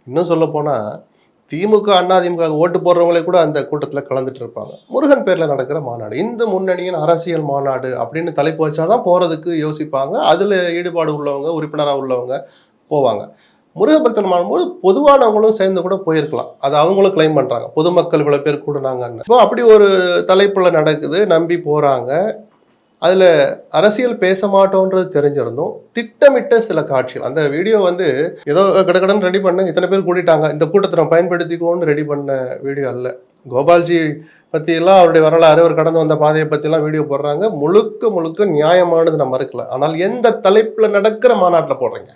இன்னும் சொல்ல போனா திமுக அதிமுக ஓட்டு போடுறவங்களே கூட அந்த கூட்டத்துல கலந்துட்டு இருப்பாங்க. முருகன் பேர்ல நடக்கிற மாநாடு, இந்து முன்னணியின் அரசியல் மாநாடு அப்படின்னு தலைப்பு வச்சாதான் போறதுக்கு யோசிப்பாங்க. அதுல ஈடுபாடு உள்ளவங்க, உறுப்பினரா உள்ளவங்க போவாங்க. முருகபக்தன் மாறும்போது பொதுவானவங்களும் சேர்ந்து கூட போயிருக்கலாம். அது அவங்களும் கிளைம் பண்றாங்க, பொதுமக்கள் இவ்வளவு பேர் கூடுனாங்கன்னு. இப்போ அப்படி ஒரு தலைப்புல நடக்குது, நம்பி போறாங்க. அதுல அரசியல் பேச மாட்டோன்றது தெரிஞ்சிருந்தும் திட்டமிட்ட சில காட்சிகள், அந்த வீடியோ வந்து ஏதோ கடகடன் ரெடி பண்ண இத்தனை பேர் கூட்டிட்டாங்க, இந்த கூட்டத்தை நம்ம பயன்படுத்திக்கோன்னு ரெடி பண்ண வீடியோ அல்ல. கோபால்ஜி பத்தி எல்லாம், அவருடைய வரலாறு, அவர் கடந்து வந்த பாதையை பத்தி எல்லாம் வீடியோ போடுறாங்க. முழுக்க முழுக்க நியாயமானது நம்ம மறுக்கல. ஆனால் எந்த தலைப்புல நடக்கிற மாநாட்டில் போடுறீங்க?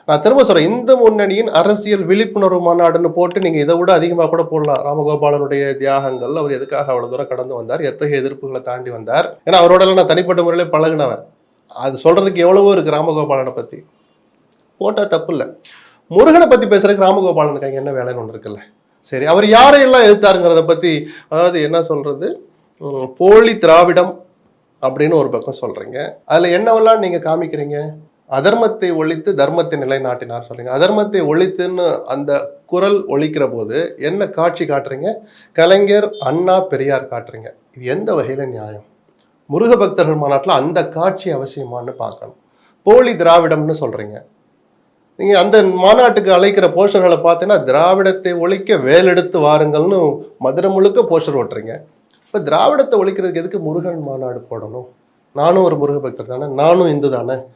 நான் திரும்ப சொல்றேன், இந்து முன்னணியின் அரசியல் விழிப்புணர்வு மாநாடுன்னு போட்டு நீங்க இதை விட அதிகமா கூட போடலாம். ராமகோபாலனுடைய தியாகங்கள், அவர் எதுக்காக அவ்வளவு தூரம் கடந்து வந்தார், எத்தகைய எதிர்ப்புகளை தாண்டி வந்தார். ஏன்னா அவரோட நான் தனிப்பட்ட முறையில பழகினவன். அது சொல்றதுக்கு எவ்வளவோ இருக்கு ராமகோபாலனை பத்தி. போட்டா தப்பு இல்லை. முருகனை பத்தி பேசுறதுக்கு ராமகோபாலனுக்கு அங்க என்ன வேலைன்னு ஒன்று இருக்குல்ல. சரி, அவர் யாரையெல்லாம் எதிர்த்தாருங்கிறத பத்தி, அதாவது என்ன சொல்றது, போலி திராவிடம் அப்படின்னு ஒரு பக்கம் சொல்றீங்க. அதுல என்னவெல்லாம் நீங்க காமிக்கிறீங்க? அதர்மத்தை ஒழித்து தர்மத்தை நிலைநாட்டினார் சொல்றீங்க. அதர்மத்தை ஒழித்துன்னு அந்த குரல் ஒழிக்கிற போது என்ன காட்சி காட்டுறீங்க? கலைஞர், அண்ணா, பெரியார் காட்டுறீங்க. இது எந்த வகையில நியாயம்? முருக பக்தர்கள் மாநாட்டில் அந்த காட்சி அவசியமானு பார்க்கணும். போலி திராவிடம்னு சொல்றீங்க. நீங்க அந்த மாநாட்டுக்கு அழைக்கிற போஸ்டர்களை பார்த்தீங்கன்னா, திராவிடத்தை ஒழிக்க வேலெடுத்து வாருங்கள்னு மதுரை முழுக்க போஸ்டர் ஓட்டுறீங்க. இப்ப திராவிடத்தை ஒழிக்கிறதுக்கு எதுக்கு முருகன் மாநாடு போடணும்? நானும் ஒரு முருக பக்தர் தானே, நானும் இந்து தானே.